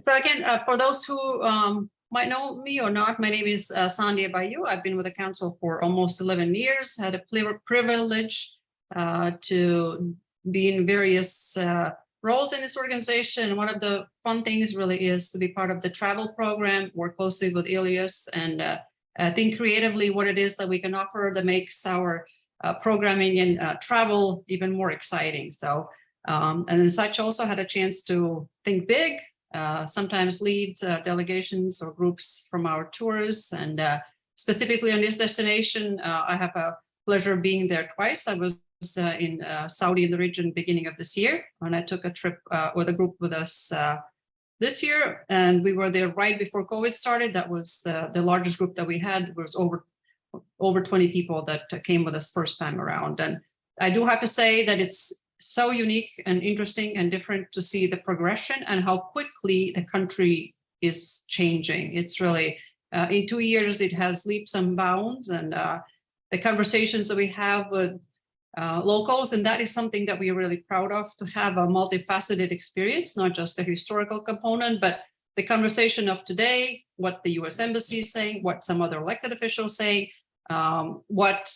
So again, for those who might know me or not, my name is Sandhya Bayu. I've been with the council for almost 11 years, had a privilege to be in various roles in this organization. One of the fun things really is to be part of the travel program, work closely with Ilias, and think creatively what it is that we can offer that makes our programming and travel even more exciting. So, and as such, also had a chance to think big, sometimes lead delegations or groups from our tours. And specifically on this destination, I have a pleasure of being there twice. I was in Saudi in the region beginning of this year, and I took a trip with a group with us this year, and we were there right before COVID started. That was the largest group that we had. It was over 20 people that came with us first time around. And I do have to say that it's so unique and interesting and different to see the progression and how quickly the country is changing. It's really, in 2 years, it has leaps and bounds, and the conversations that we have with locals, and that is something that we are really proud of, to have a multifaceted experience, not just a historical component, but the conversation of today, what the US Embassy is saying, what some other elected officials say, what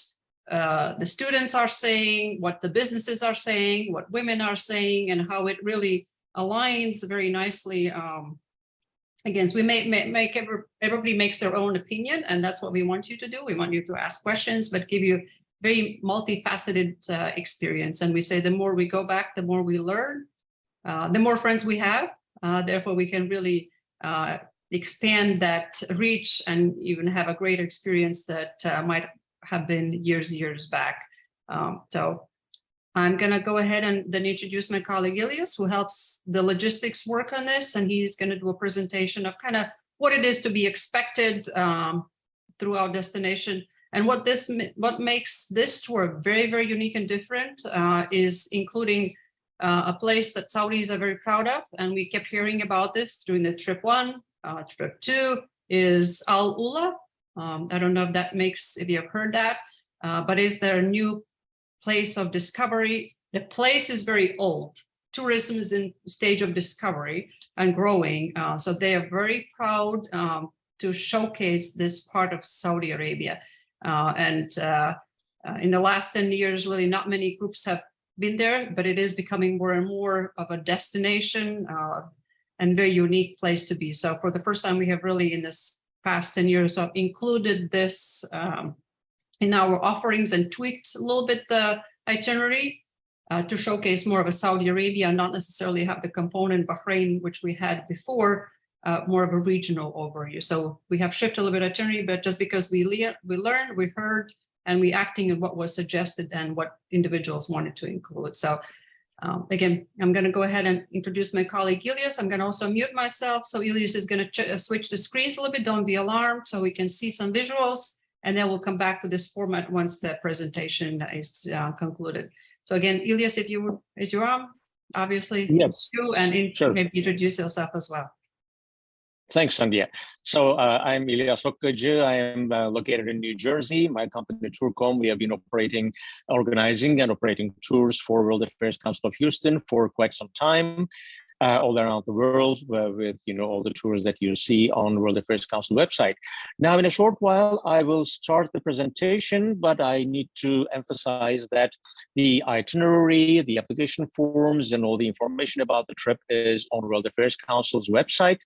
the students are saying, what the businesses are saying, what women are saying, and how it really aligns very nicely. Again, so we make everybody makes their own opinion, and that's what we want you to do. We want you to ask questions, but give you very multifaceted experience. And we say the more we go back, the more we learn, the more friends we have. Therefore, we can really expand that reach and even have a greater experience that might have been years back. So I'm going to go ahead and then introduce my colleague Ilias, who helps the logistics work on this. And he's going to do a presentation of kind of what it is to be expected through our destination. And what makes this tour very unique and different is including a place that Saudis are very proud of. And we kept hearing about this during the trip 1. Trip 2 is Al Ula. I don't know if you have heard that, but is their new place of discovery. The place is very old. Tourism is in stage of discovery and growing. So they are very proud to showcase this part of Saudi Arabia. And in the last 10 years, really not many groups have been there, but it is becoming more and more of a destination and very unique place to be. So for the first time, we have really in this past 10 years included this in our offerings and tweaked a little bit the itinerary to showcase more of a Saudi Arabia, not necessarily have the component Bahrain, which we had before, more of a regional overview. So we have shifted a little bit itinerary, but just because we learned, we heard, and we acting on what was suggested and what individuals wanted to include. So again, I'm going to go ahead and introduce my colleague Ilias. I'm going to also mute myself. So Ilias is going to switch the screens a little bit. Don't be alarmed, so we can see some visuals, and then we'll come back to this format once the presentation is concluded. So again, Ilias, if you raise your arm, obviously, yes, you, and sure. Maybe introduce yourself as well. Thanks, Sandhya. So I'm Ilias Okkacı. I am located in New Jersey. My company, Tourcom, we have been organizing and operating tours for World Affairs Council of Houston for quite some time, all around the world with all the tours that you see on World Affairs Council website. Now, in a short while, I will start the presentation, but I need to emphasize that the itinerary, the application forms, and all the information about the trip is on World Affairs Council's website.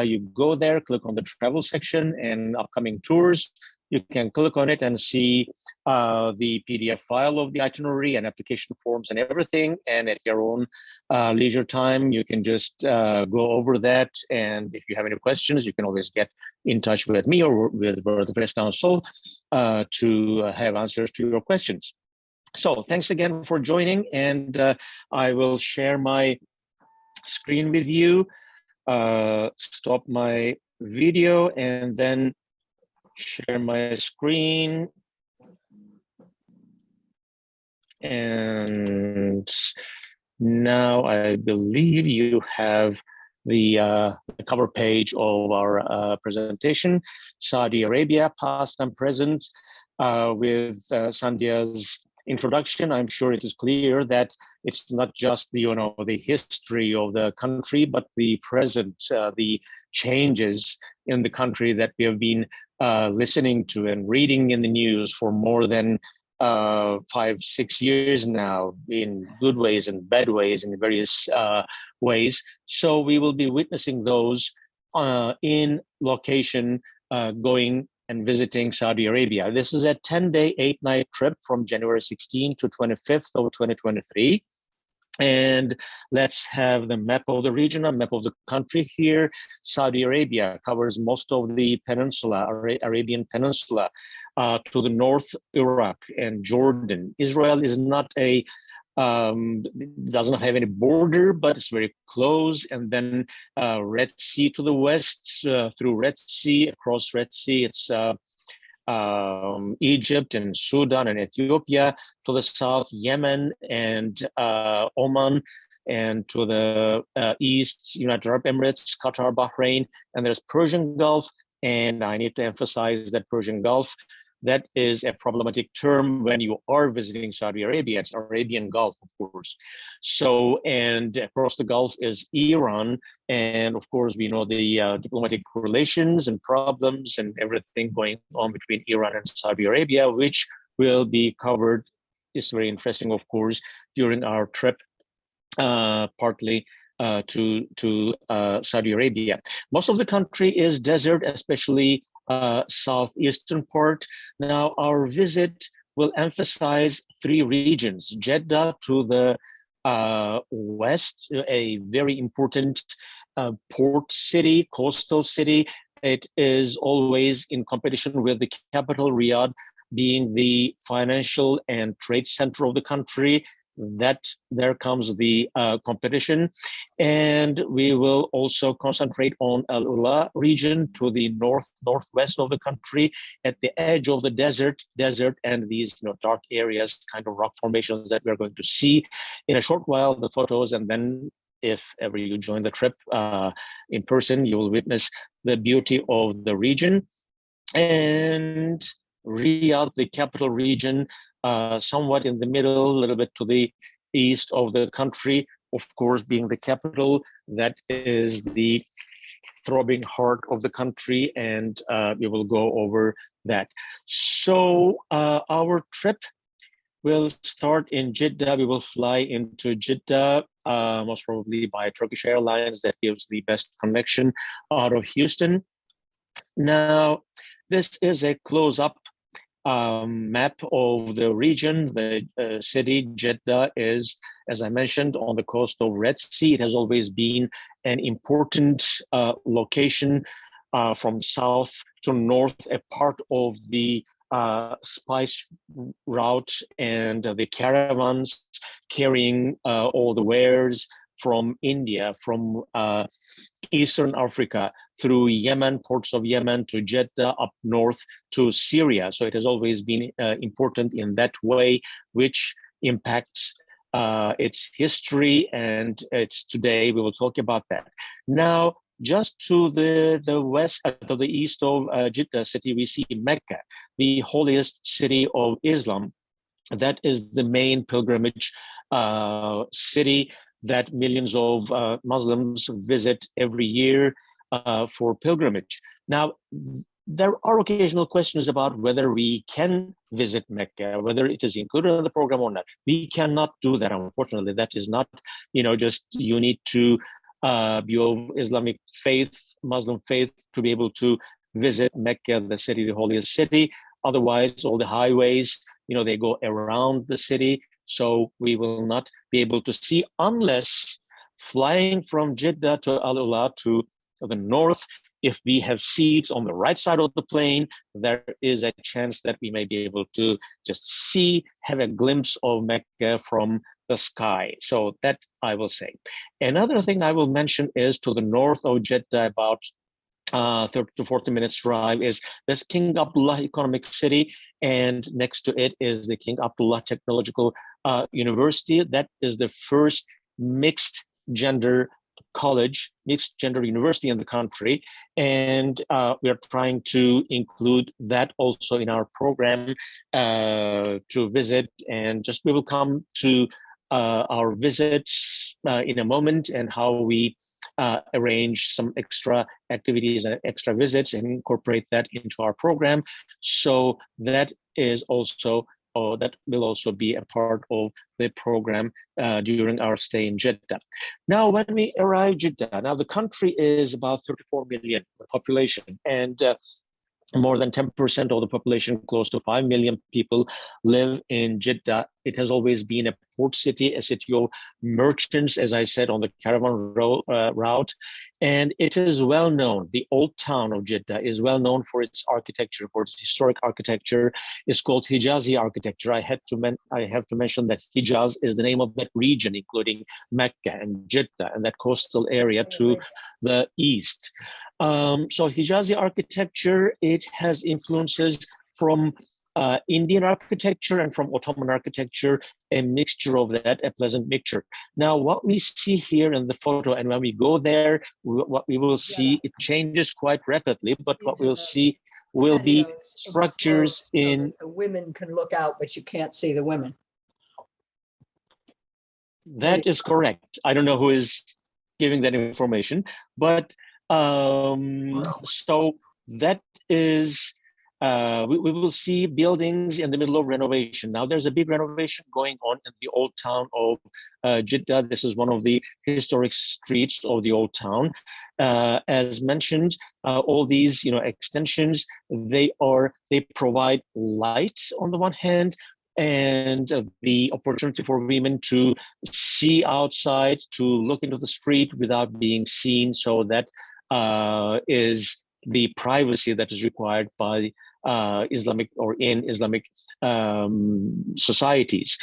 You go there, click on the travel section and upcoming tours. You can click on it and see the PDF file of the itinerary and application forms and everything. And at your own leisure time, you can just go over that. And if you have any questions, you can always get in touch with me or with World Affairs Council to have answers to your questions. So thanks again for joining. And I will share my screen with you. Stop my video and then share my screen. And now I believe you have the cover page of our presentation, Saudi Arabia, past and present, with Sandhya's introduction, I'm sure it is clear that it's not just the history of the country, but the present, the changes in the country that we have been listening to and reading in the news for more than 5-6 years now, in good ways and bad ways, in various ways. So we will be witnessing those in location, going and visiting Saudi Arabia. This is a 10-day, 8-night trip from January 16 to 25th of 2023. And let's have the map of the region, a map of the country here. Saudi Arabia covers most of the peninsula, Arabian Peninsula. To the north, Iraq and Jordan. Israel is not doesn't have any border, but it's very close. And then Red Sea to the west, through Red Sea, across Red Sea, it's Egypt and Sudan and Ethiopia. To the south, Yemen and Oman. And to the east, United Arab Emirates, Qatar, Bahrain, and there's Persian Gulf. And I need to emphasize that Persian Gulf, that is a problematic term when you are visiting Saudi Arabia. It's Arabian Gulf, of course. So, and across the Gulf is Iran. And of course, we know the diplomatic relations and problems and everything going on between Iran and Saudi Arabia, which will be covered. It's very interesting, of course, during our trip, partly to Saudi Arabia. Most of the country is desert, especially southeastern part. Now, our visit will emphasize 3 regions. Jeddah to the west, a very important port city, coastal city. It is always in competition with the capital, Riyadh, being the financial and trade center of the country. That there comes the competition. And we will also concentrate on Al Ula region to the northwest of the country, at the edge of the desert and these dark areas, kind of rock formations that we're going to see in a short while, the photos. And then if ever you join the trip in person, you will witness the beauty of the region. And Riyadh, the capital region, somewhat in the middle, a little bit to the east of the country, of course, being the capital, that is the throbbing heart of the country, and we will go over that. So our trip will start in Jeddah. We will fly into Jeddah, most probably by Turkish Airlines. That gives the best connection out of Houston. Now, this is a close-up map of the region. The city, Jeddah, is, as I mentioned, on the coast of Red Sea. It has always been an important location from south to north, a part of the spice route and the caravans carrying all the wares from India, from Eastern Africa, through Yemen, ports of Yemen, to Jeddah, up north to Syria. So it has always been important in that way, which impacts its history and its today. We will talk about that. Now, just to the west, to the east of Jeddah city, we see Mecca, the holiest city of Islam. That is the main pilgrimage city that millions of Muslims visit every year for pilgrimage. Now, there are occasional questions about whether we can visit Mecca, whether it is included in the program or not. We cannot do that, unfortunately. That is not, just you need to be of Islamic faith, Muslim faith, to be able to visit Mecca, the city, the holiest city. Otherwise, all the highways, they go around the city. So we will not be able to see, unless flying from Jeddah to Al Ula to the north, if we have seats on the right side of the plane, there is a chance that we may be able to just have a glimpse of Mecca from the sky. So that I will say. Another thing I will mention is, to the north of Jeddah, about 30 to 40 minutes drive, is this King Abdullah Economic City, and next to it is the King Abdullah Technological University. That is the first mixed gender college, mixed gender university in the country. And we are trying to include that also in our program to visit. And just we will come to our visits in a moment, and how we arrange some extra activities and extra visits and incorporate that into our program. So that is also, that will also be a part of the program during our stay in Jeddah. Now, when we arrive Jeddah, now the country is about 34 million population, and more than 10% of the population, close to 5 million people, live in Jeddah. It has always been a port city, a city of merchants, as I said, on the caravan route. And it is well known. The old town of Jeddah is well known for its architecture, for its historic architecture. It's called Hijazi architecture. I have to mention that Hijaz is the name of that region, including Mecca and Jeddah and that coastal area to the east. So Hijazi architecture, it has influences from Indian architecture and from Ottoman architecture, a mixture of that, a pleasant mixture. Now, what we see here in the photo, and when we go there, what we will see, it changes quite rapidly, but what we'll see will be structures in... The women can look out, but you can't see the women. That is correct. I don't know who is giving that information, but so that is... we will see buildings in the middle of renovation. Now, there's a big renovation going on in the old town of Jeddah. This is one of the historic streets of the old town. As mentioned, all these, extensions, they provide light on the one hand, and the opportunity for women to see outside, to look into the street without being seen. So that is the privacy that is required by Islamic or in Islamic societies.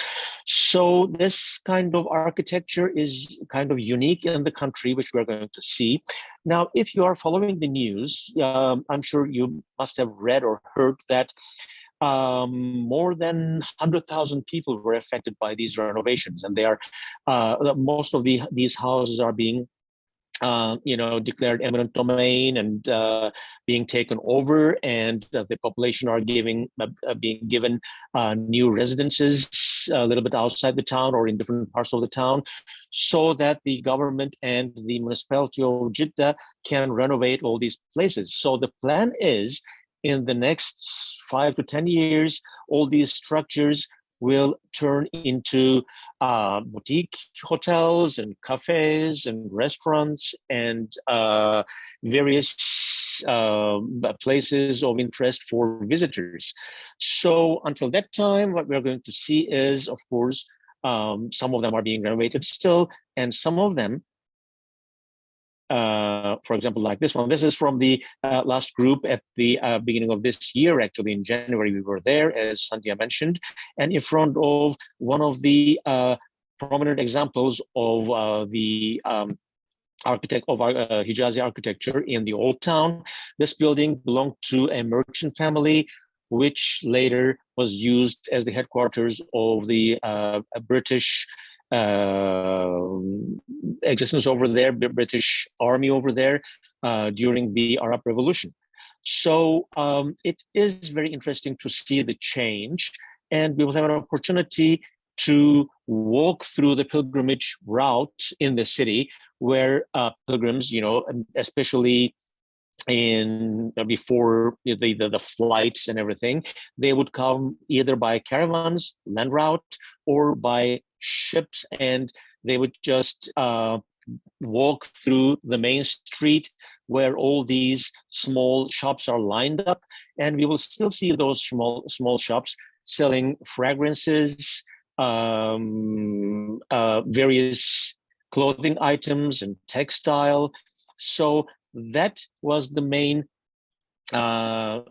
So this kind of architecture is kind of unique in the country, which we're going to see. Now, if you are following the news, I'm sure you must have read or heard that more than 100,000 people were affected by these renovations, and they are most of these houses are being declared eminent domain and being taken over, and the population are being given new residences a little bit outside the town or in different parts of the town, so that the government and the municipality of Jeddah can renovate all these places. So the plan is, in the next 5 to 10 years, all these structures will turn into boutique hotels and cafes and restaurants and various places of interest for visitors. So until that time, what we're going to see is, of course, some of them are being renovated still, and some of them, for example, like this one. This is from the last group at the beginning of this year. Actually, in January, we were there, as Sandhya mentioned, and in front of one of the prominent examples of the Hijazi architecture in the old town. This building belonged to a merchant family, which later was used as the headquarters of the British existence over there, the British Army over there during the Arab Revolution. So it is very interesting to see the change, and we will have an opportunity to walk through the pilgrimage route in the city, where pilgrims, especially before the flights and everything, they would come either by caravans, land route, or by ships, and they would just walk through the main street where all these small shops are lined up, and we will still see those small shops selling fragrances, various clothing items and textile. So that was the main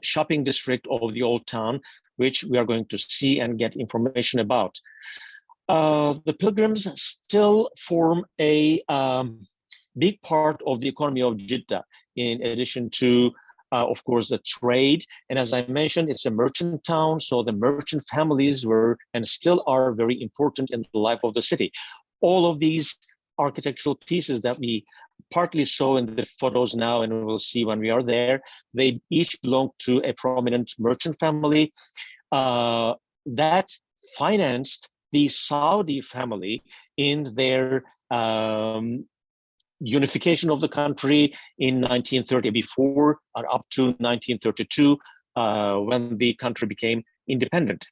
shopping district of the old town, which we are going to see and get information about. The pilgrims still form a big part of the economy of Jeddah, in addition to, of course, the trade. And as I mentioned, it's a merchant town, so the merchant families were and still are very important in the life of the city. All of these architectural pieces that we partly so in the photos now, and we'll see when we are there. They each belong to a prominent merchant family that financed the Saudi family in their unification of the country in 1930, before or up to 1932, when the country became independent.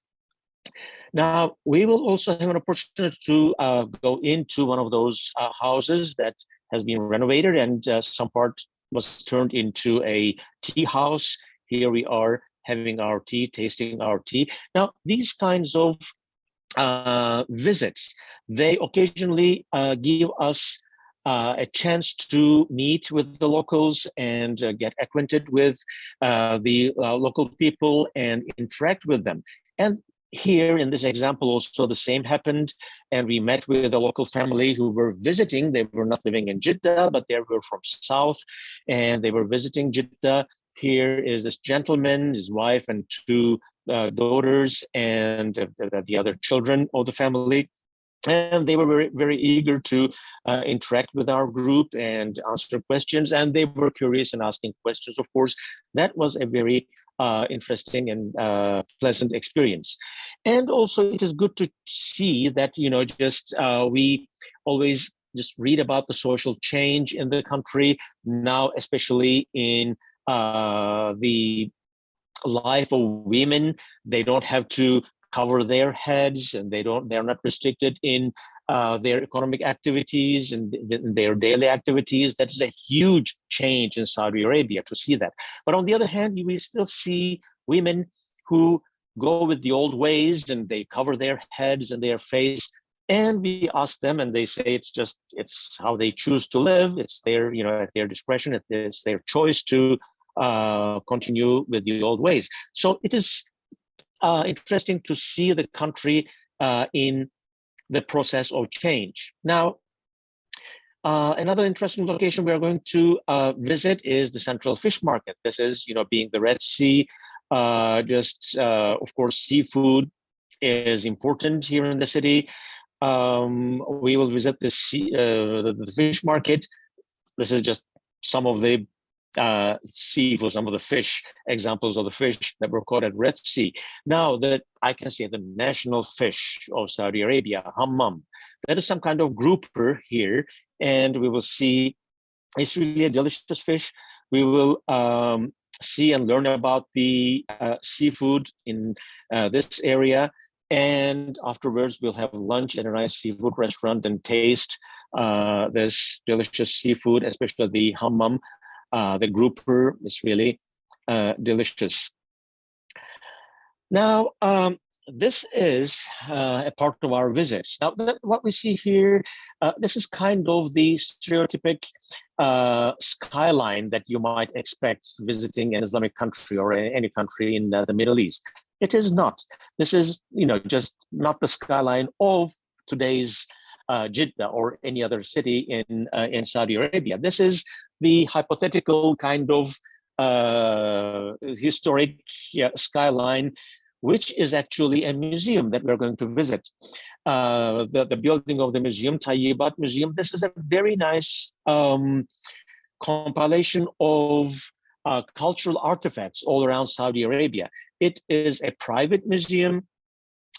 Now, we will also have an opportunity to go into one of those houses that has been renovated, and some part was turned into a tea house. Here we are having our tea, tasting our tea. Now, these kinds of visits, they occasionally give us a chance to meet with the locals and get acquainted with the local people and interact with them. And here in this example also the same happened, and we met with a local family who were visiting. They were not living in Jeddah, but they were from south, and they were visiting Jeddah. Here is this gentleman, his wife, and two daughters, and the other children of the family. And they were very, very eager to interact with our group and answer questions. And they were curious and asking questions, of course. That was a very interesting and pleasant experience. And also, it is good to see that, just we always just read about the social change in the country now, especially in the life of women. They don't have to cover their heads, and they're not restricted in their economic activities and their daily activities. That is a huge change in Saudi Arabia to see that. But on the other hand, we still see women who go with the old ways, and they cover their heads and their face. And we ask them, and they say it's how they choose to live. It's their, at their discretion. It's their choice to continue with the old ways. So it is interesting to see the country in the process of change. Now, another interesting location we are going to visit is the Central Fish Market. This is, being the Red Sea, of course, seafood is important here in the city. We will visit the fish market. This is just some of the seafood, some of the fish, examples of the fish that were caught at Red Sea. Now, that I can say the national fish of Saudi Arabia, hammam, that is some kind of grouper here, and we will see it's really a delicious fish. We will see and learn about the seafood in this area, and afterwards we'll have lunch at a nice seafood restaurant and taste this delicious seafood, especially the hammam. The grouper is really delicious. Now, this is a part of our visits. Now, what we see here, this is kind of the stereotypic skyline that you might expect visiting an Islamic country or any country in the Middle East. It is not. This is, just not the skyline of today's Jeddah or any other city in Saudi Arabia. This is the hypothetical kind of historic skyline, which is actually a museum that we're going to visit. The building of the museum, Tayyibat Museum, this is a very nice compilation of cultural artifacts all around Saudi Arabia. It is a private museum,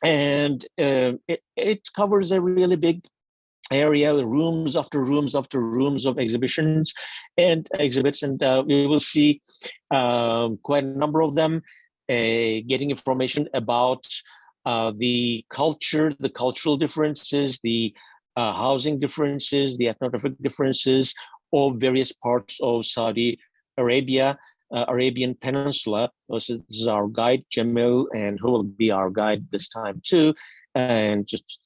and it covers a really big area, rooms after rooms after rooms of exhibitions and exhibits, and we will see quite a number of them, getting information about the culture, the cultural differences, the housing differences, the ethnographic differences of various parts of Saudi Arabia, Arabian Peninsula. This is our guide, Jamil, and who will be our guide this time too. And just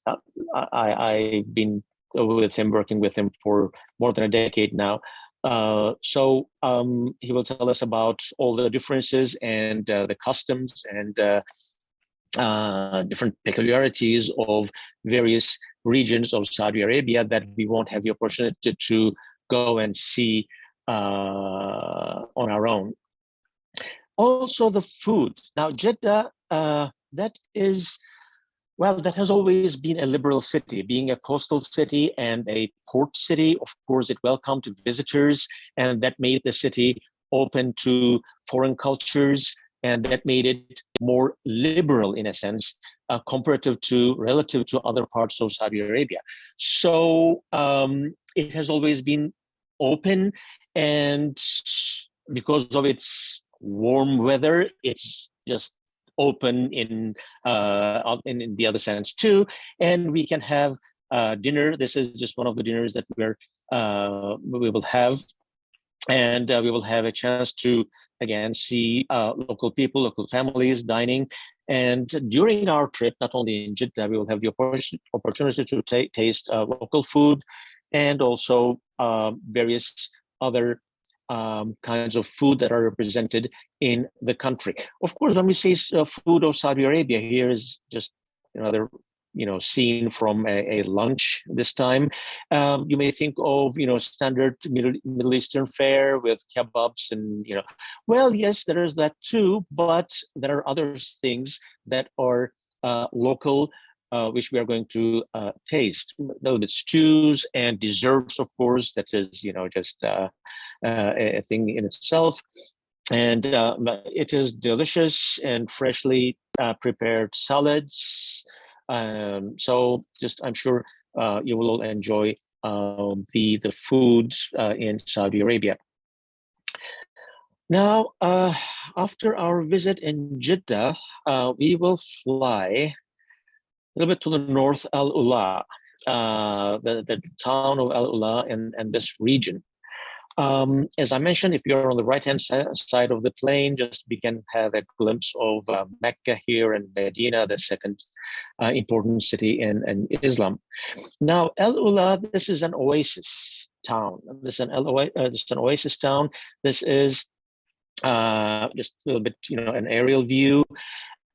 I've been with him, working with him for more than a decade now. So he will tell us about all the differences and the customs and different peculiarities of various regions of Saudi Arabia that we won't have the opportunity to go and see on our own. Also, the food. Now, Jeddah, that is Well, that has always been a liberal city, being a coastal city and a port city. Of course, it welcomed visitors, and that made the city open to foreign cultures, and that made it more liberal in a sense, relative to other parts of Saudi Arabia. So it has always been open, and because of its warm weather, it's just open in the other sense too, and we can have dinner. This is just one of the dinners that we will have, and we will have a chance to again see local people, local families dining. And during our trip, not only in Jeddah, we will have the opportunity to taste local food, and also various other kinds of food that are represented in the country. Of course, when we say food of Saudi Arabia, here is just another scene from a lunch this time. You may think of standard Middle Eastern fare with kebabs and well, yes, there is that too, but there are other things that are local, which we are going to taste. The stews and desserts, of course, that is just a thing in itself. And it is delicious and freshly prepared salads. So just I'm sure you will all enjoy the foods in Saudi Arabia. Now, after our visit in Jeddah, we will fly a little bit to the north, Al Ula, the town of Al Ula and this region. As I mentioned, if you're on the right-hand side of the plane, just we can have a glimpse of Mecca here and Medina, the second important city in Islam. Now, Al Ula, this is an oasis town. This is an oasis town. This is just a little bit, an aerial view.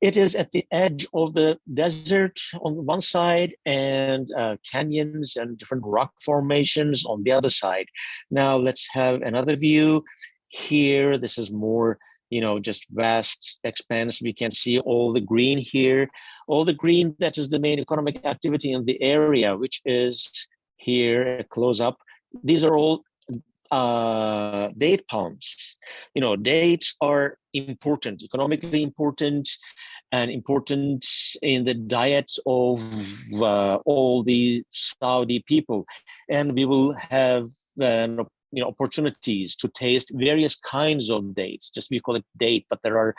It is at the edge of the desert on one side and canyons and different rock formations on the other side. Now let's have another view here. This is more, just vast expanse. We can see all the green here, all the green that is the main economic activity in the area, which is here, a close up. These are all date palms. Dates are important, economically important, and important in the diets of all the Saudi people. And we will have opportunities to taste various kinds of dates. Just we call it date, but there are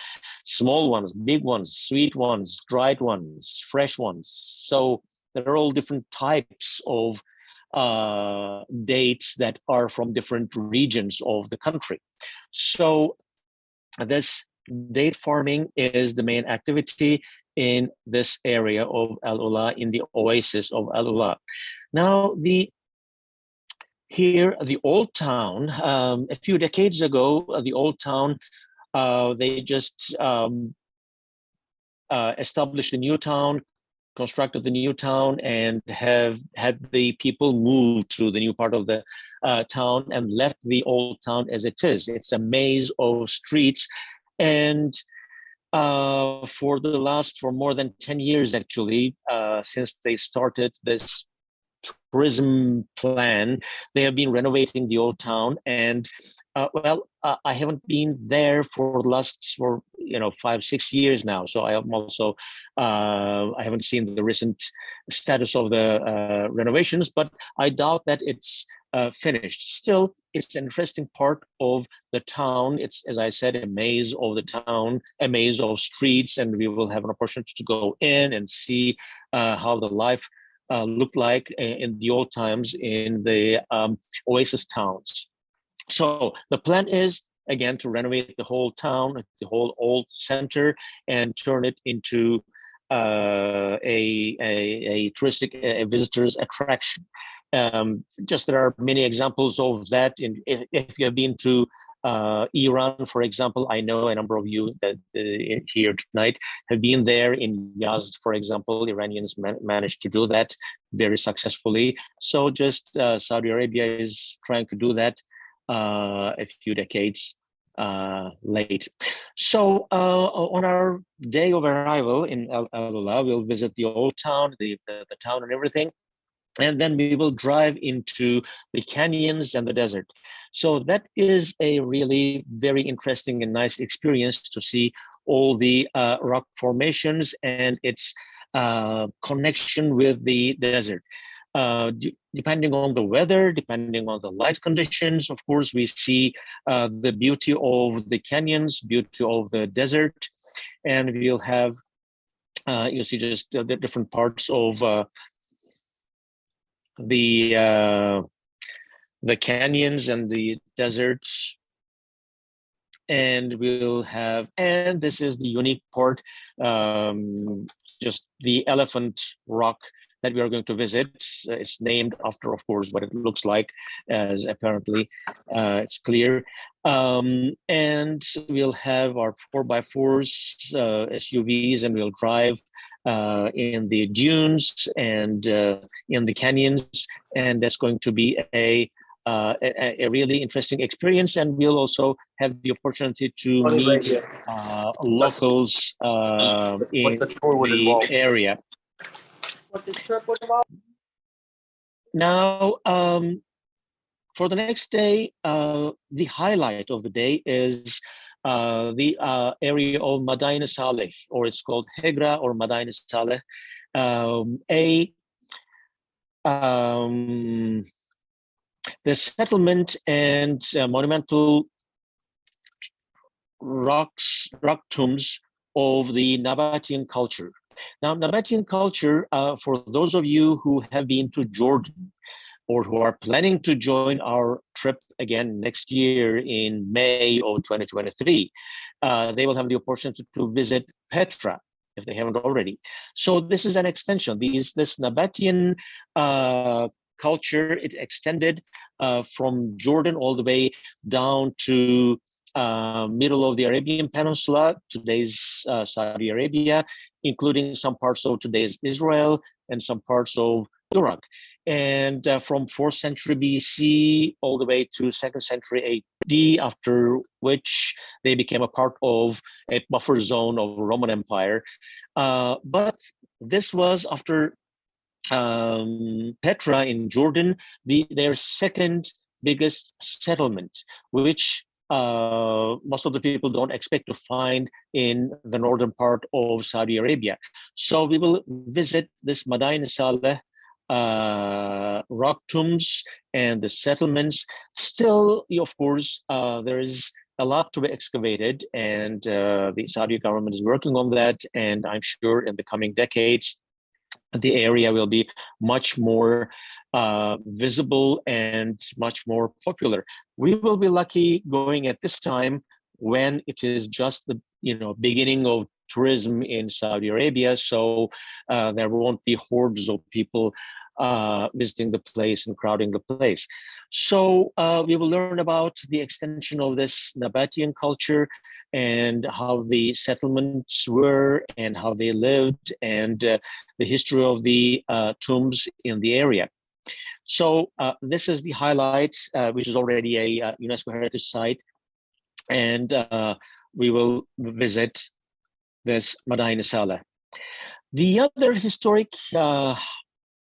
small ones, big ones, sweet ones, dried ones, fresh ones. So there are all different types of dates that are from different regions of the country. So this date farming is the main activity in this area of Al Ula, in the oasis of Al Ula. Now, the old town, a few decades ago, the old town, they just established a new town, constructed the new town, and have had the people move to the new part of the town and left the old town as it is. It's a maze of streets. And for more than 10 years, actually, since they started this tourism plan, they have been renovating the old town. And I haven't been there for 5-6 years now, so I am also I haven't seen the recent status of the renovations, but I doubt that it's finished. Still, it's an interesting part of the town. It's, as I said, a maze of the town, a maze of streets, and we will have an opportunity to go in and see how the life looked like in the old times in the oasis towns. So the plan is, again, to renovate the whole town, the whole old center, and turn it into a touristic visitors attraction. Just there are many examples of that. If you have been to Iran, for example, I know a number of you that here tonight have been there. In Yazd, for example, Iranians managed to do that very successfully. So just Saudi Arabia is trying to do that a few decades late. So on our day of arrival in Al Ula, we'll visit the old town, the town and everything. And then we will drive into the canyons and the desert. So that is a really very interesting and nice experience to see all the rock formations and its connection with the desert. Depending on the weather, depending on the light conditions, of course, we see the beauty of the canyons, beauty of the desert, and we'll have, you see just the different parts of the canyons and the deserts. And we'll have, and this is the unique part, just the Elephant Rock that we are going to visit. It's named after, of course, what it looks like, as apparently it's clear. And we'll have our 4x4s, SUVs, and we'll drive in the dunes and in the canyons. And that's going to be a really interesting experience. And we'll also have the opportunity to meet locals in the area. What this trip was about? Now, for the next day, the highlight of the day is the area of Madain Saleh, or it's called Hegra or Madain Saleh, the settlement and monumental rock tombs of the Nabatean culture. Now, Nabatean culture, for those of you who have been to Jordan or who are planning to join our trip again next year in May of 2023, they will have the opportunity to visit Petra if they haven't already. So this is an extension. This Nabatean culture, it extended from Jordan all the way down to middle of the Arabian Peninsula, today's Saudi Arabia, including some parts of today's Israel and some parts of Iraq. And from 4th century BC all the way to 2nd century AD, after which they became a part of a buffer zone of the Roman Empire. But this was after Petra in Jordan, their second biggest settlement, which most of the people don't expect to find in the northern part of Saudi Arabia. So we will visit this Madain Saleh rock tombs and the settlements. Still, of course, there is a lot to be excavated, and the Saudi government is working on that. And I'm sure in the coming decades, the area will be much more visible and much more popular. We will be lucky going at this time when it is just the beginning of tourism in Saudi Arabia, so there won't be hordes of people visiting the place and crowding the place. So we will learn about the extension of this Nabatean culture and how the settlements were and how they lived, and the history of the tombs in the area. So this is the highlight, which is already a UNESCO Heritage Site, and we will visit this Madain Saleh. The other historic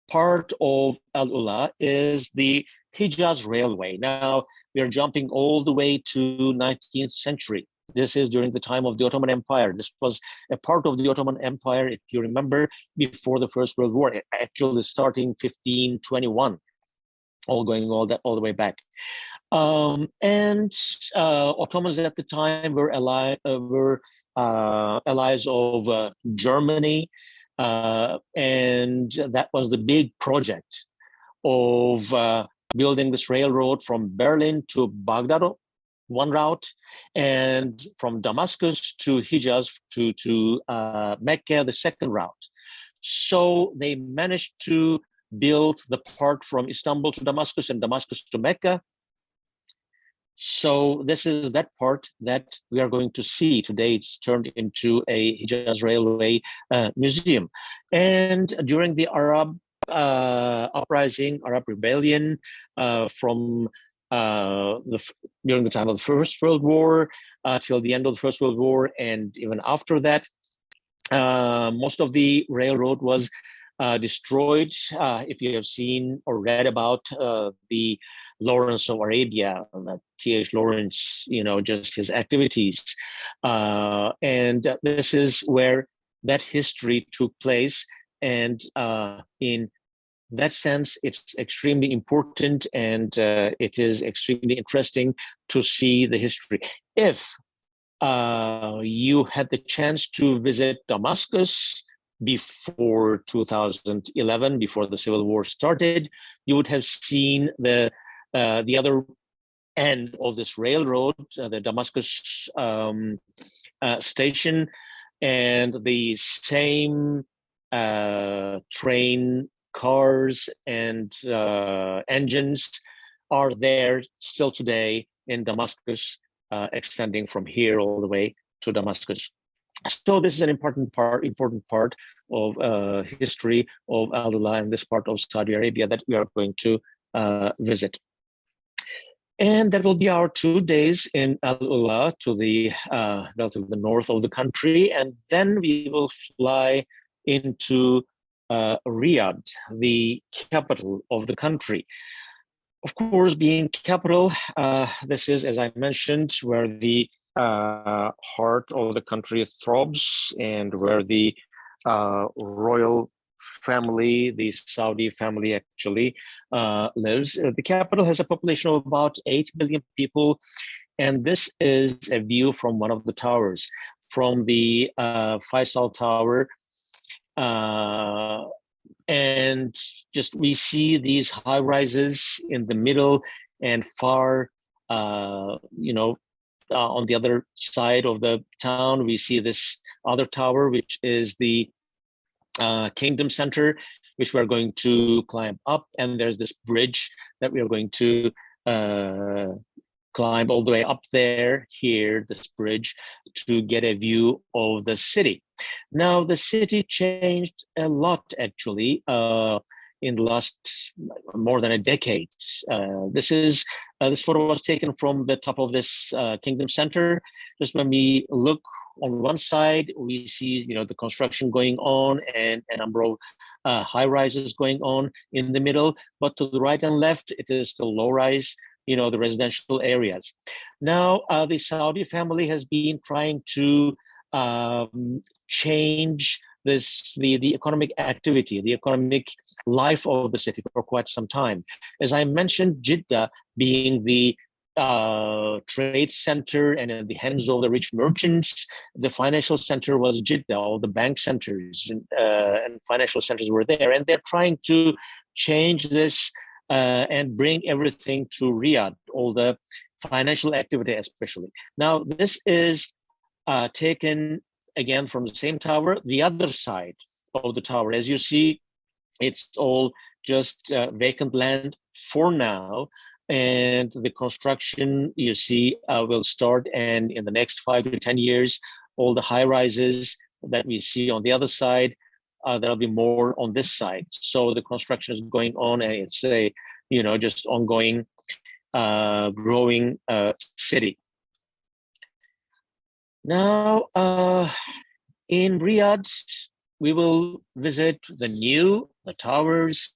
part of Al Ula is the Hijaz Railway. Now, we are jumping all the way to 19th century. This is during the time of the Ottoman Empire. This was a part of the Ottoman Empire, if you remember, before the First World War, actually starting 1521, going all the way back. And Ottomans at the time were allies of Germany, and that was the big project of building this railroad from Berlin to Baghdad, one route, and from Damascus to Hijaz to Mecca, the second route. So they managed to build the part from Istanbul to Damascus and Damascus to Mecca. So this is that part that we are going to see today. It's turned into a Hijaz Railway museum. And during the Arab uprising, Arab rebellion from during the time of the First World War till the end of the First World War, and even after that. Most of the railroad was destroyed. If you have seen or read about the Lawrence of Arabia, T.H. Lawrence, just his activities. And this is where that history took place. And in that sense, it's extremely important, and it is extremely interesting to see the history. If you had the chance to visit Damascus before 2011, before the Civil War started, you would have seen the other end of this railroad, the Damascus station, and the same train, cars, and engines are there still today in Damascus, extending from here all the way to Damascus. So this is an important part of history of Al-Ula and this part of Saudi Arabia that we are going to visit. And that will be our 2 days in Al-Ula, to the relatively north of the country. And then we will fly into Riyadh, the capital of the country. Of course, being capital, this is, as I mentioned, where the heart of the country throbs, and where the royal family, the Saudi family actually lives. The capital has a population of about 8 million people, and this is a view from one of the towers, from the Faisal Tower. And just we see these high rises in the middle, and far, on the other side of the town, we see this other tower, which is the Kingdom Center, which we're going to climb up. And there's this bridge that we are going to climb all the way up there, here, this bridge, to get a view of the city. Now, the city changed a lot, actually, in the last more than a decade. This photo was taken from the top of this Kingdom Center. Just when we look on one side, we see, the construction going on and a number of high rises going on in the middle. But to the right and left, it is still low rise, the residential areas. Now, the Saudi family has been trying to change the economic activity, the economic life of the city for quite some time. As I mentioned, Jeddah being the trade center and in the hands of the rich merchants, the financial center was Jeddah. All the bank centers and financial centers were there, and they're trying to change this and bring everything to Riyadh, all the financial activity especially. Now, this is taken again from the same tower, the other side of the tower. As you see, it's all just vacant land for now. And the construction, you see, will start. And in the next 5 to 10 years, all the high rises that we see on the other side, there'll be more on this side. So the construction is going on, and it's a, just ongoing, growing city. Now, in Riyadh, we will visit the towers,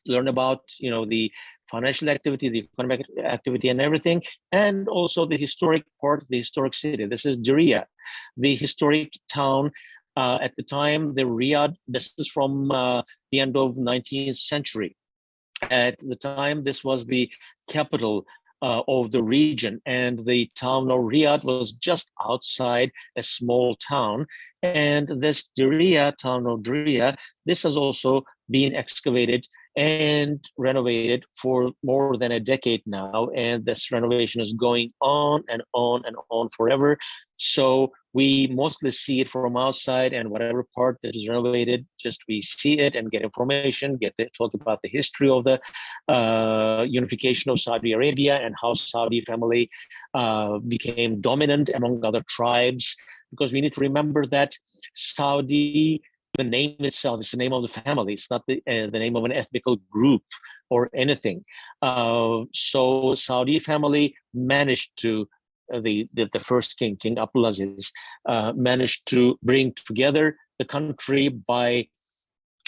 learn about, the financial activity, the economic activity and everything, and also the historic part, the historic city. This is Diriyah, the historic town. At the time, the Riyadh, this is from the end of 19th century. At the time, this was the capital of the region, and the town of Riyadh was just outside a small town. And this Diriyah, town of Diriyah, this has also been excavated and renovated for more than a decade now, and this renovation is going on and on and on forever. So we mostly see it from outside, and whatever part that is renovated, just we see it and get information, talk about the history of the unification of Saudi Arabia and how Saudi family became dominant among other tribes. Because we need to remember that Saudi, the name itself, is the name of the family. It's not the name of an ethnical group. or anything. So Saudi family managed to the first king, King Abdulaziz, managed to bring together the country by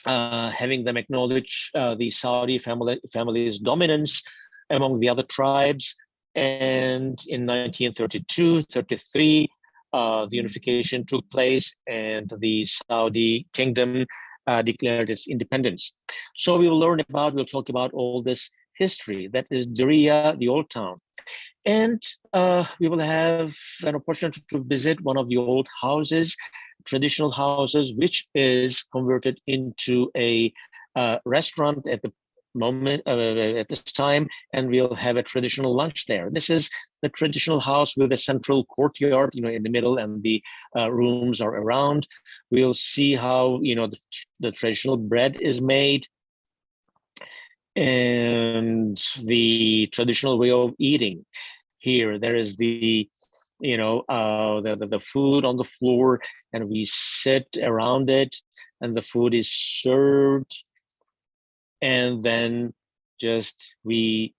having them acknowledge the Saudi family's dominance among the other tribes. And in 1932, 33, the unification took place and the Saudi kingdom declared its independence. So we'll talk about all this history. That is Diriyah, the old town. And we will have an opportunity to visit one of the old houses, traditional houses, which is converted into a restaurant at the moment, at this time, and we'll have a traditional lunch there. This is the traditional house with a central courtyard, in the middle, and the rooms are around. We'll see how, the traditional bread is made, and the traditional way of eating. Here, there is the food on the floor, and we sit around it, and the food is served, and then just we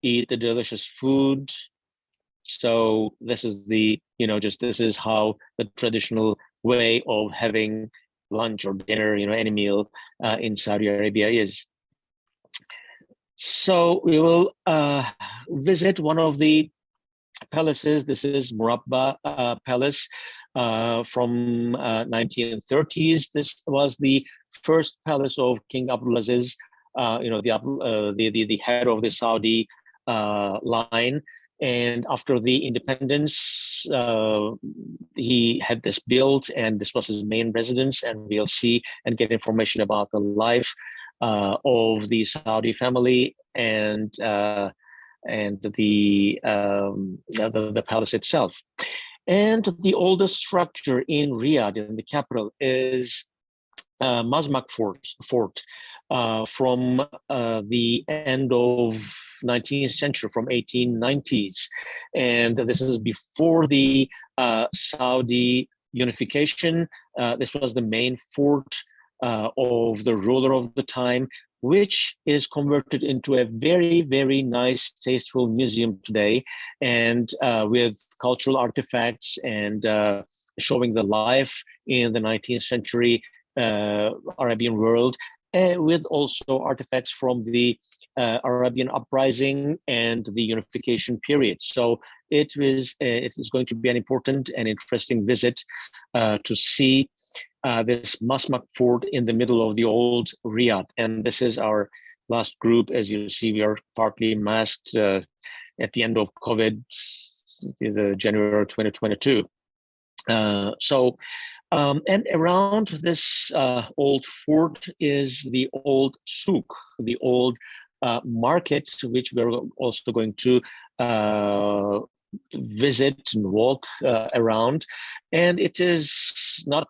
eat the delicious food. So this is this is how the traditional way of having lunch or dinner, any meal in Saudi Arabia is. So we will visit one of the palaces. This is Murabba Palace from 1930s. This was the first palace of King Abdulaziz, the head of the Saudi line. And after the independence, he had this built, and this was his main residence. And we'll see and get information about the life of the Saudi family and the palace itself. And the oldest structure in Riyadh, in the capital, is Mazmak Fort from the end of 19th century, from 1890s. And this is before the Saudi unification. This was the main fort of the ruler of the time, which is converted into a very, very nice, tasteful museum today, and with cultural artifacts and showing the life in the 19th century Arabian world, with also artifacts from the Arabian uprising and the unification period. So it is going to be an important and interesting visit to see this Mazmak Fort in the middle of the old Riyadh. And this is our last group. As you see, we are partly masked at the end of COVID, the January 2022. And around this old fort is the old souk, the old market, which we're also going to visit and walk around. And it is not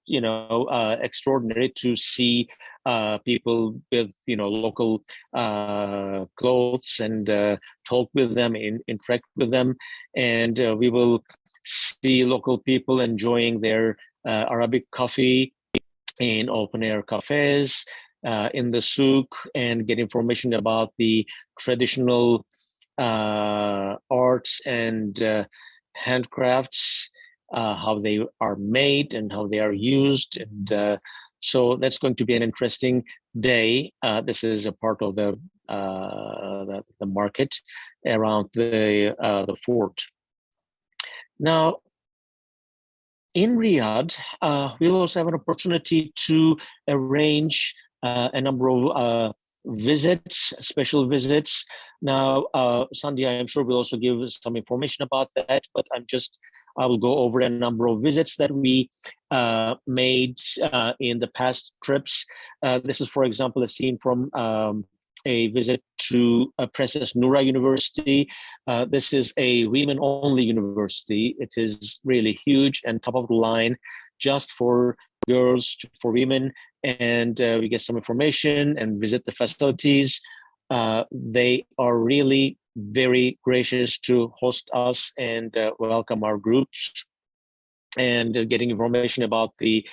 extraordinary to see people with local clothes and talk with them, interact with them, and we will see local people enjoying their Arabic coffee in open air cafes in the souk, and get information about the traditional arts and handcrafts, how they are made and how they are used. And so that's going to be an interesting day. This is a part of the market around the fort. Now, in Riyadh, we'll also have an opportunity to arrange a number of visits, special visits. Now, Sandhya, I'm sure will also give some information about that, but I will go over a number of visits that we made in the past trips. This is, for example, a scene from a visit to Princess Noura University. This is a women-only university. It is really huge and top of the line, just for girls, for women. And we get some information and visit the facilities. They are really very gracious to host us and welcome our groups. and getting information about the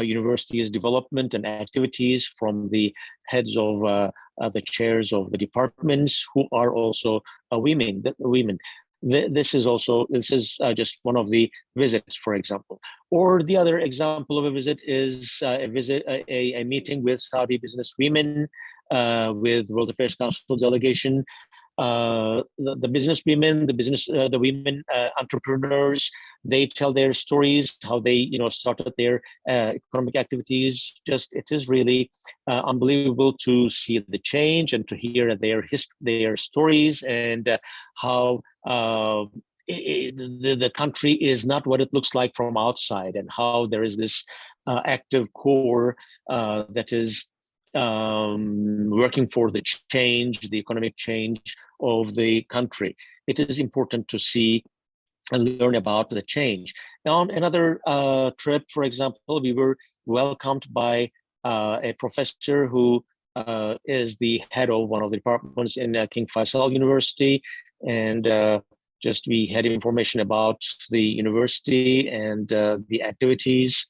university's development and activities from the heads of the chairs of the departments, who are also women. This is just one of the visits, for example. Or the other example of a visit is a meeting with Saudi business women, with World Affairs Council delegation. The business women, the women entrepreneurs, they tell their stories, how they started their economic activities. It is really unbelievable to see the change and to hear their stories, and how the country is not what it looks like from outside, and how there is this active core that is working for the change, the economic change of the country. It is important to see and learn about the change. Now, on another trip, for example, we were welcomed by a professor who is the head of one of the departments in King Faisal University, and we had information about the university and the activities.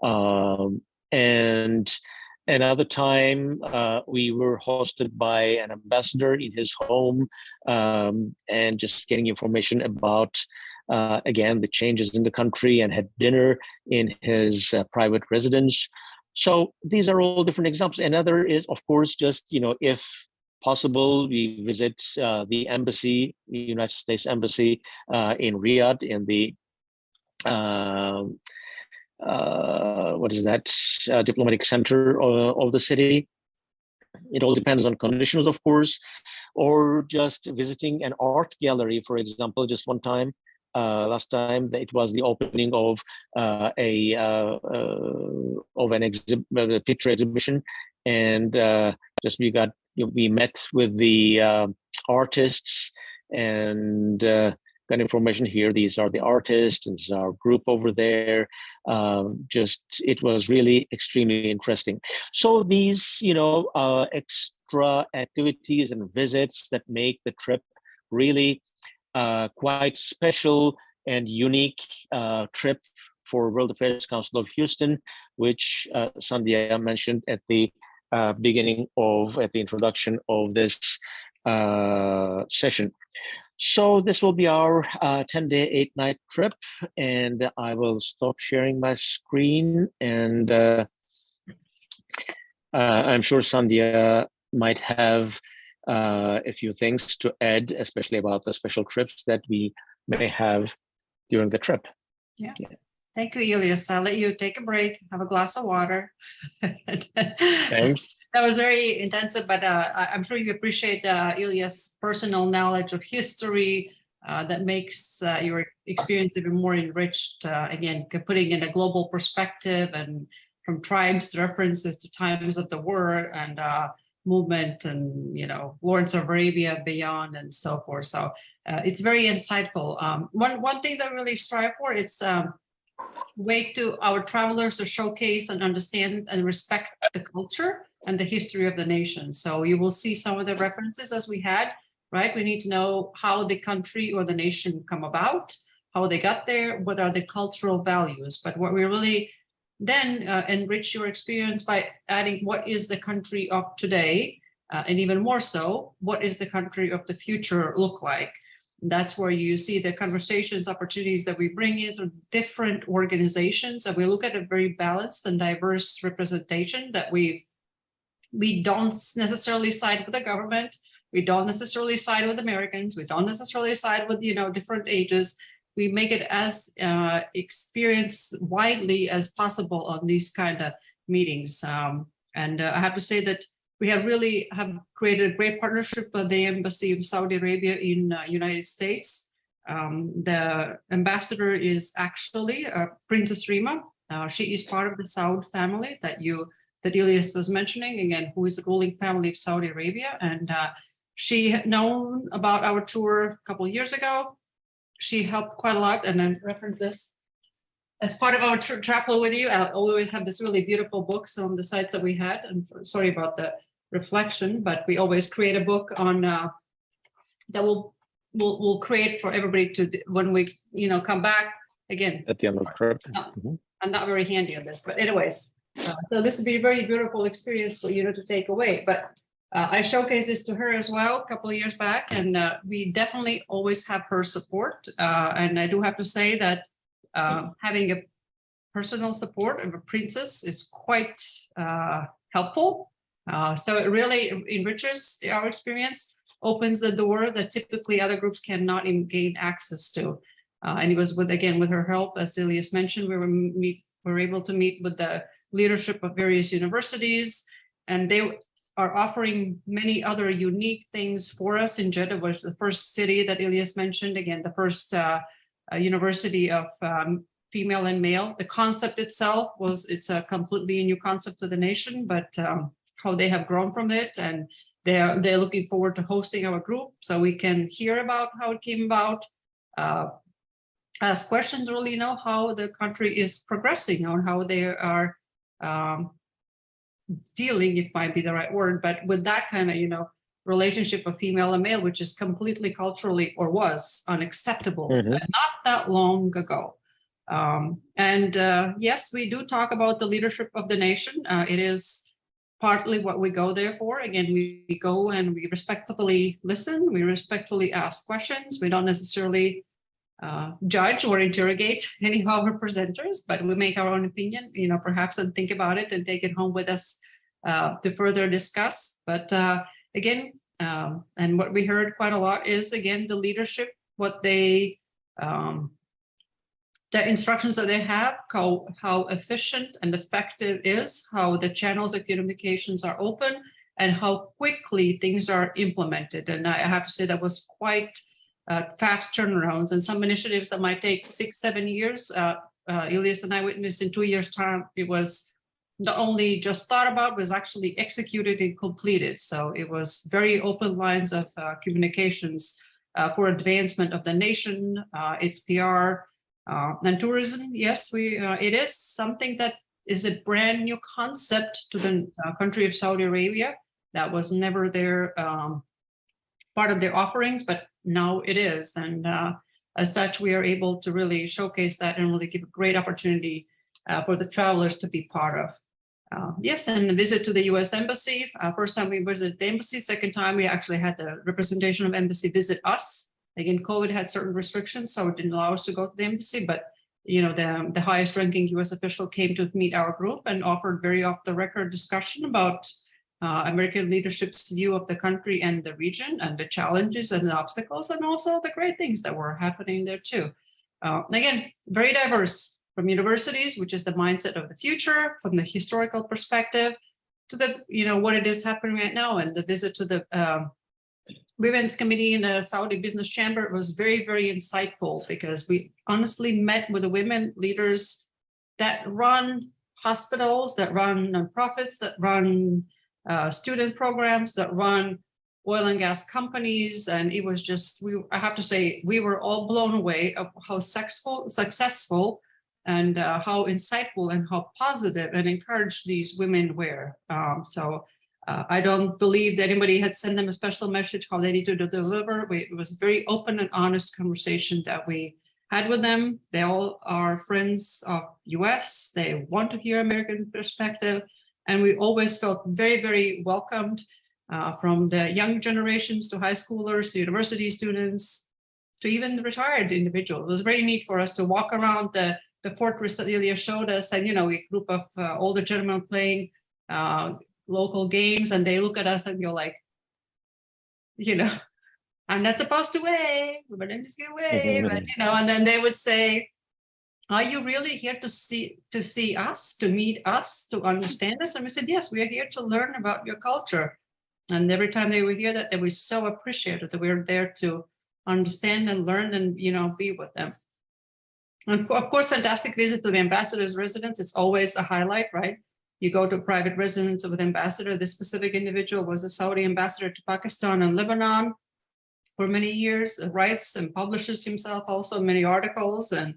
And another time, we were hosted by an ambassador in his home, and just getting information about, again, the changes in the country, and had dinner in his private residence. So these are all different examples. Another is, of course, just, if possible, we visit the embassy, the United States Embassy in Riyadh, in the diplomatic center of the city. It all depends on conditions, of course. Or just visiting an art gallery, for example. Just one time, last time, it was the opening of a picture exhibition, and we met with the artists, and got information here. These are the artists, and this is our group over there. It was really extremely interesting. So these, extra activities and visits that make the trip really quite special and unique trip for World Affairs Council of Houston, which Sandhya mentioned at the beginning at the introduction of this session. So this will be our 10-day, 8-night trip, and I will stop sharing my screen, and I'm sure Sandhya might have a few things to add, especially about the special trips that we may have during the trip. Yeah. Thank you, Elias. I'll let you take a break, have a glass of water. Thanks. That was very intensive, but I'm sure you appreciate Elias' personal knowledge of history that makes your experience even more enriched. Again, putting in a global perspective, and from tribes to references to times of the war and movement, and Lawrence of Arabia beyond, and so forth. So it's very insightful. One thing that I really strive for, it's way to our travelers to showcase and understand and respect the culture and the history of the nation. So you will see some of the references as we had, right? We need to know how the country or the nation come about, how they got there, what are the cultural values. But what we really then enrich your experience by adding what is the country of today, and even more so, what is the country of the future look like? That's where you see the conversations, opportunities that we bring in from different organizations, and we look at a very balanced and diverse representation, that we don't necessarily side with the government, we don't necessarily side with Americans, we don't necessarily side with different ages. We make it as experience widely as possible on these kind of meetings. And I have to say that we have created a great partnership with the Embassy of Saudi Arabia in United States. The ambassador is actually Princess Rima. She is part of the Saud family that Elias was mentioning, again, who is the ruling family of Saudi Arabia. And she had known about our tour a couple of years ago. She helped quite a lot, and I reference this. As part of our travel with you, I'll always have this really beautiful books on the sites that we had. And sorry about the reflection, but we always create a book on that we'll create for everybody to, when we come back, again, At the end of the trip. No. Mhm. I'm not very handy on this, but anyways, so this would be a very beautiful experience for you to take away. But I showcased this to her as well a couple of years back, and we definitely always have her support. And I do have to say that having a personal support of a princess is quite helpful. So it really enriches our experience, opens the door that typically other groups cannot even gain access to. And it was with her help, as Elias mentioned, we were able to meet with the leadership of various universities, and they are offering many other unique things for us. In Jeddah was the first city that Elias mentioned, again, the first university of female and male. The concept itself it's a completely new concept to the nation, but how they have grown from it, and they're looking forward to hosting our group so we can hear about how it came about. Ask questions, really know how the country is progressing or how they are dealing, it might be the right word, but with that kind of, relationship of female and male, which is completely culturally or was unacceptable not that long ago. Yes, we do talk about the leadership of the nation. It is partly what we go there for. Again, we go and we respectfully listen, we respectfully ask questions. We don't necessarily judge or interrogate any of our presenters, but we make our own opinion, perhaps, and think about it and take it home with us to further discuss. But again, and what we heard quite a lot is, again, the leadership, what they, the instructions that they have, how efficient and effective is, how the channels of communications are open, and how quickly things are implemented. And I have to say that was quite fast turnarounds, and some initiatives that might take 6-7 years. Elias and I witnessed in 2 years' time, it was not only just thought about, was actually executed and completed. So it was very open lines of communications for advancement of the nation, its PR, and tourism. Yes, it is something that is a brand new concept to the country of Saudi Arabia. That was never their part of their offerings, but now it is. And as such, we are able to really showcase that and really give a great opportunity for the travelers to be part of. Yes, and the visit to the U.S. Embassy. First time we visited the embassy, second time we actually had the representation of embassy visit us. Again, COVID had certain restrictions, so it didn't allow us to go to the embassy, but the highest ranking U.S. official came to meet our group and offered very off the record discussion about American leadership's view of the country and the region, and the challenges and the obstacles, and also the great things that were happening there too. Again, very diverse, from universities, which is the mindset of the future, from the historical perspective, to the what it is happening right now. And the visit to the Women's Committee in the Saudi Business Chamber was very, very insightful, because we honestly met with the women leaders that run hospitals, that run nonprofits, that run student programs, that run oil and gas companies. And it was just, I have to say, we were all blown away of how successful and how insightful and how positive and encouraged these women were. So I don't believe that anybody had sent them a special message how they need to deliver. It was a very open and honest conversation that we had with them. They all are friends of US. They want to hear American perspective. And we always felt very, very welcomed, from the young generations to high schoolers to university students to even the retired individuals. It was very neat for us to walk around the fortress that Ilya showed us, and a group of older gentlemen playing local games, and they look at us and go like, I'm not supposed to wave, but I'm just gonna wave, and and then they would say, are you really here to see us, to meet us, to understand us? And we said, yes, we are here to learn about your culture. And every time they would hear that, they were so appreciated that we were there to understand and learn and be with them. And of course, fantastic visit to the ambassador's residence. It's always a highlight, right? You go to a private residence with ambassador. This specific individual was a Saudi ambassador to Pakistan and Lebanon for many years, writes and publishes himself also many articles. And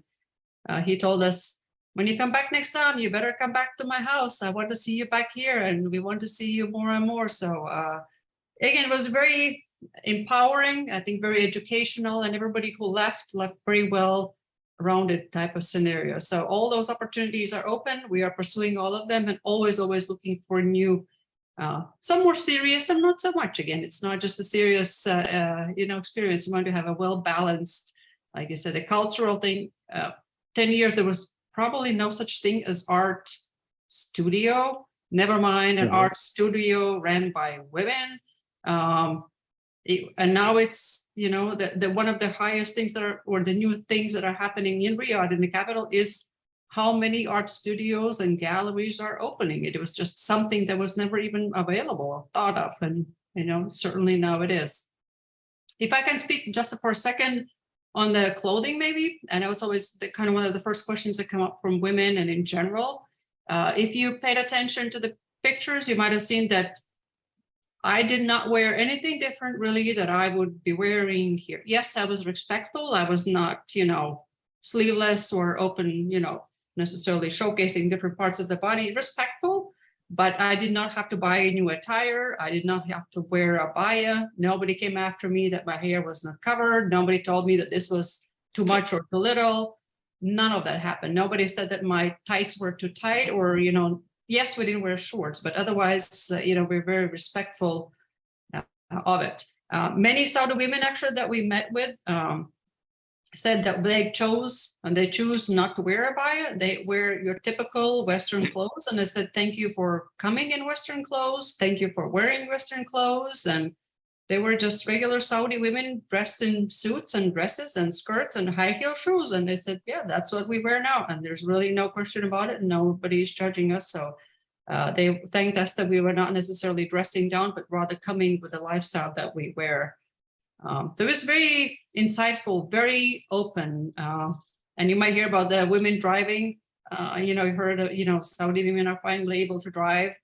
he told us, when you come back next time, you better come back to my house. I want to see you back here, and we want to see you more and more. So again, it was very empowering, I think very educational, and everybody who left very well rounded type of scenario. So all those opportunities are open. We are pursuing all of them and always looking for new, some more serious and not so much. Again, it's not just a serious, experience. You want to have a well-balanced, like you said, a cultural thing. 10 years, there was probably no such thing as art studio, never mind an art studio ran by women. And now it's, the one of the highest things that are, or the new things that are happening in Riyadh, in the capital, is how many art studios and galleries are opening. It was just something that was never even available or thought of. And, certainly now it is. If I can speak just for a second on the clothing, maybe, I know it's always kind of one of the first questions that come up from women and in general. If you paid attention to the pictures, you might have seen that I did not wear anything different really that I would be wearing here. Yes, I was respectful. I was not, sleeveless or open, necessarily showcasing different parts of the body, respectful, but I did not have to buy a new attire. I did not have to wear a abaya. Nobody came after me that my hair was not covered. Nobody told me that this was too much or too little. None of that happened. Nobody said that my tights were too tight or, yes, we didn't wear shorts, but otherwise, we're very respectful of it. Many Saudi women actually that we met with said that they choose not to wear abaya. They wear your typical Western clothes. And I said, thank you for coming in Western clothes. Thank you for wearing Western clothes. And they were just regular Saudi women dressed in suits and dresses and skirts and high heel shoes. And they said, yeah, that's what we wear now. And there's really no question about it. Nobody's judging us. So they thanked us that we were not necessarily dressing down, but rather coming with the lifestyle that we wear. So it was very insightful, very open. And you might hear about the women driving. You heard, Saudi women are finally able to drive.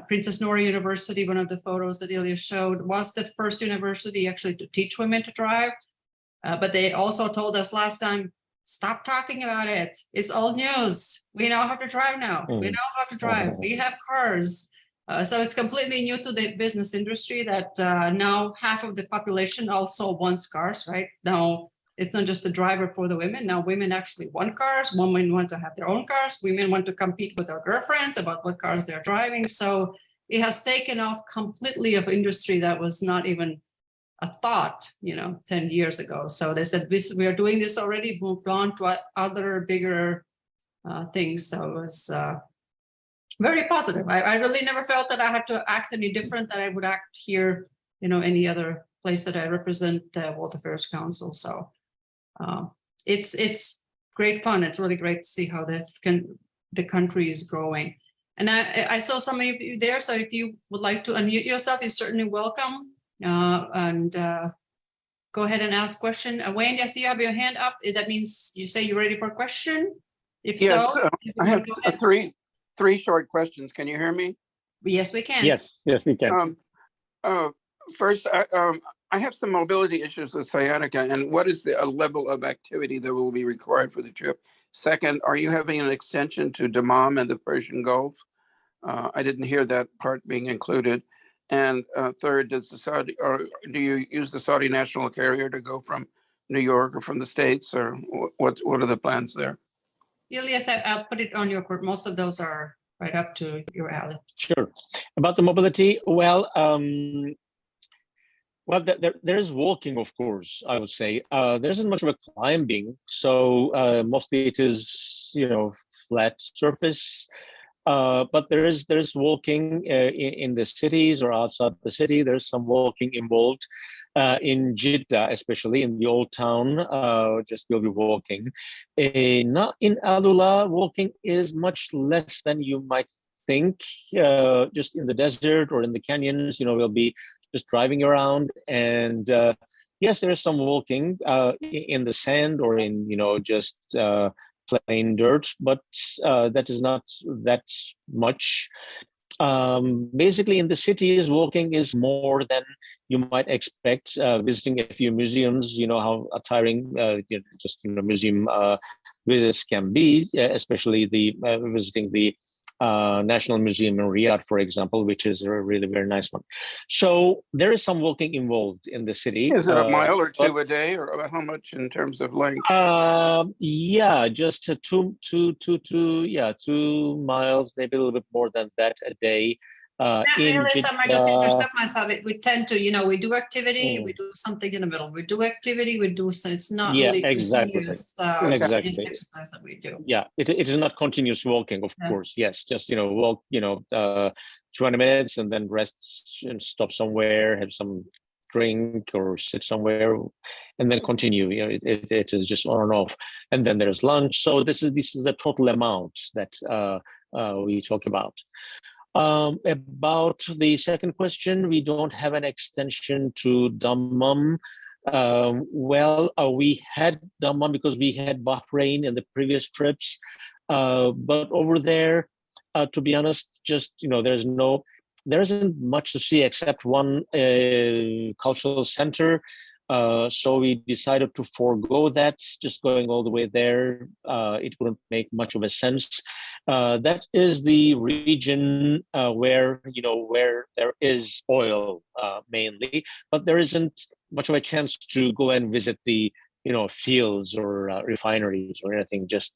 Princess Noor University, one of the photos that Ilya showed, was the first university actually to teach women to drive. But they also told us last time, stop talking about it. It's old news. We know how to drive now. We know how to drive. We have cars. So it's completely new to the business industry that now half of the population also wants cars, right? Now, it's not just the driver for the women. Now women actually want cars. Women want to have their own cars. Women want to compete with their girlfriends about what cars they're driving. So it has taken off completely of industry that was not even a thought, 10 years ago. So they said, we are doing this already, moved on to other bigger things. So it was very positive. I really never felt that I had to act any different than I would act here, any other place that I represent World Affairs Council. So it's great fun. It's really great to see how the country is growing. And I saw some of you there. So if you would like to unmute yourself, you're certainly welcome. And go ahead and ask question. Wayne, I see you have your hand up. That means you say you're ready for a question. If Yes, so, I have three short questions. Can you hear me? yes, we can. Yes, we can. First, I have some mobility issues with sciatica, and what is the level of activity that will be required for the trip? Second, are you having an extension to Dammam and the Persian Gulf? I didn't hear that part being included. And third, do you use the Saudi national carrier to go from New York or from the States, or what are the plans there? Yes, I'll put it on your court. Most of those are right up to your alley. Sure. About the mobility, there is walking, of course, I would say. There isn't much of a climbing, so mostly it is, flat surface. But there is walking in the cities or outside the city. There's some walking involved in Jeddah, especially in the old town. Just you'll be walking. Not in Alula, walking is much less than you might think. Just in the desert or in the canyons, we'll be just driving around. And yes, there is some walking in the sand or in just plain dirt, but that is not that much. Basically, in the cities, walking is more than you might expect. Visiting a few museums, how tiring museum visits can be, especially the visiting the National Museum in Riyadh, for example, which is a really very nice one. So there is some walking involved in the city. Is it a mile or but two a day, or about how much in terms of length? Yeah, just 2 miles, maybe a little bit more than that a day. In Alice, I might just Jeddah, interrupt myself. We tend to, we do activity, we mm, do something in the middle. We do activity, we do, so it's not yeah, really exactly, continuous exactly. exercise that we do. Yeah, it is not continuous walking, of Yeah. course. Yes, just walk, 20 minutes and then rest and stop somewhere, have some drink or sit somewhere, and then continue. It is just on and off, and then there's lunch. So this is the total amount that we talk about. About the second question, we don't have an extension to Dammam. We had Dammam because we had Bahrain in the previous trips, but over there, to be honest, just there isn't much to see except one cultural center. So we decided to forego that. Just going all the way there, it wouldn't make much of a sense. That is the region where there is oil mainly, but there isn't much of a chance to go and visit the fields or refineries or anything. Just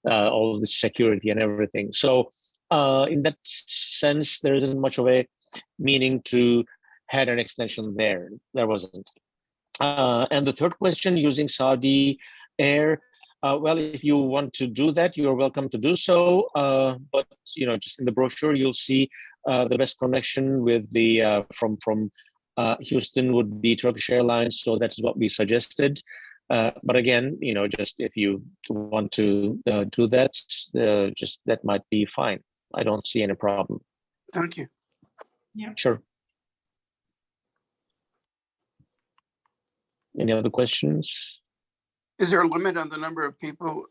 all the security and everything. So in that sense, there isn't much of a meaning to had an extension there. There wasn't. And the third question, using Saudi Air. Well, if you want to do that, you're welcome to do so. But just in the brochure, you'll see the best connection with the from Houston would be Turkish Airlines. So that's what we suggested. But again, just if you want to do that, just that might be fine. I don't see any problem. Thank you. Sure. Any other questions? Is there a limit on the number of people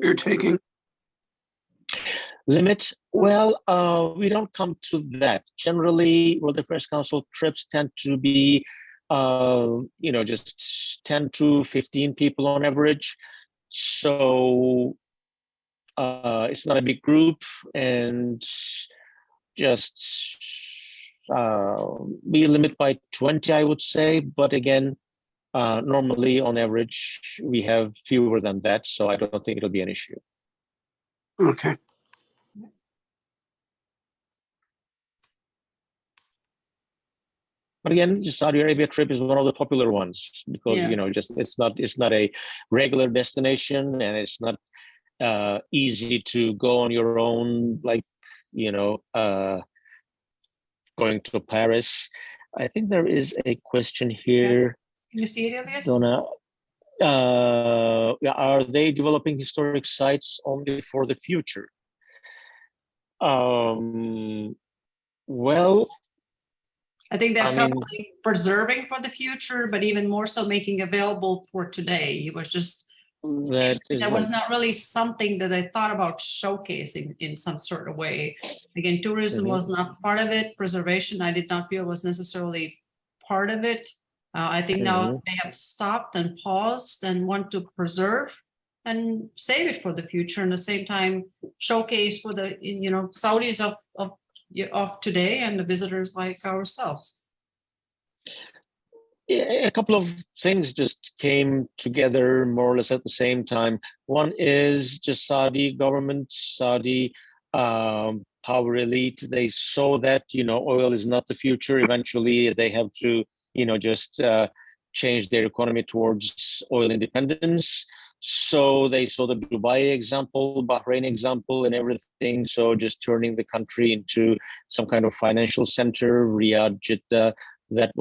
you're taking? Limit? Well, we don't come to that. Generally, World Affairs Council trips tend to be, just 10 to 15 people on average. So it's not a big group, and just we limit by 20, I would say. But again, normally on average, we have fewer than that. So I don't think it'll be an issue. Okay. But again, the Saudi Arabia trip is one of the popular ones because it's not a regular destination, and it's not easy to go on your own, like going to Paris. I think there is a question here. Can you see it, Elias? Donna, are they developing historic sites only for the future? Well, I think they're probably preserving for the future, but even more so making available for today. It was just that was not really something that I thought about showcasing in some sort of way. Again, tourism was not part of it. Preservation, I did not feel was necessarily part of it. I think now they have stopped and paused and want to preserve and save it for the future, and at the same time showcase for the Saudis of today and the visitors like ourselves. A couple of things just came together more or less at the same time. One is just Saudi government, Saudi power elite. They saw that oil is not the future. Eventually, they have to just change their economy towards oil independence. So they saw the Dubai example, Bahrain example, and everything. So just turning the country into some kind of financial center, Riyadh, Jeddah, that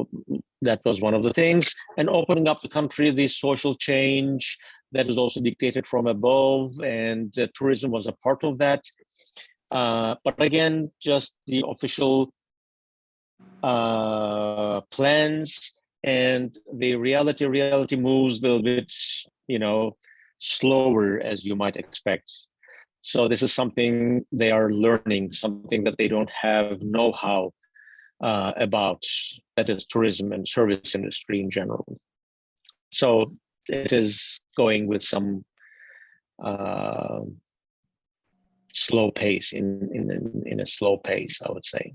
was one of the things. And opening up the country, the social change that is also dictated from above, and tourism was a part of that. But again, just the official plans and the reality moves a little bit, slower as you might expect. So this is something they are learning, something that they don't have know-how about, that is tourism and service industry in general. So it is going with some slow pace, in a slow pace, I would say.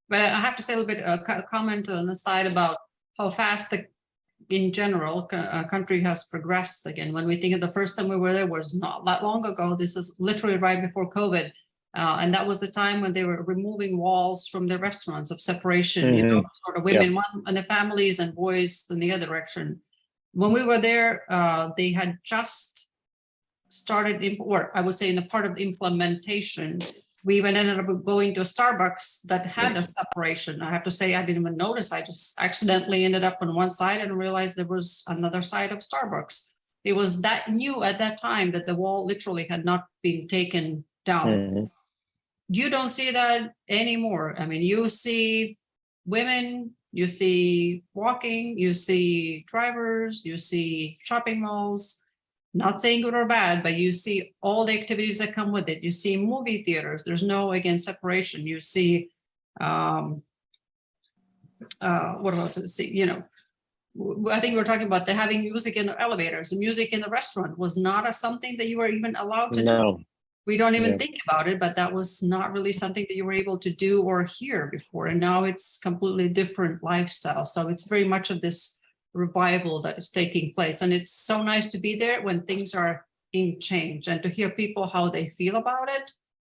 But I have to say a little bit, comment on the side about how fast in general, country has progressed again. When we think of the first time we were there was not that long ago. This is literally right before COVID. And that was the time when they were removing walls from the restaurants of separation, you know, sort of women one and the families and boys in the other direction. When we were there, they had just started, or I would say in the part of implementation, we even ended up going to a Starbucks that had a separation. I have to say, I didn't even notice. I just accidentally ended up on one side and realized there was another side of Starbucks. It was that new at that time that the wall literally had not been taken down. You don't see that anymore. I mean, you see women, you see walking, you see drivers, you see shopping malls. Not saying good or bad, but you see all the activities that come with it. You see movie theaters. There's no, again, separation. You see, what else? See, you know, I think we're talking about having music in the elevators. The music in the restaurant was not something that you were even allowed to do. We don't even think about it, but that was not really something that you were able to do or hear before. And now it's completely different lifestyle. So it's very much of this revival that is taking place, and it's so nice to be there when things are in change and to hear people how they feel about it.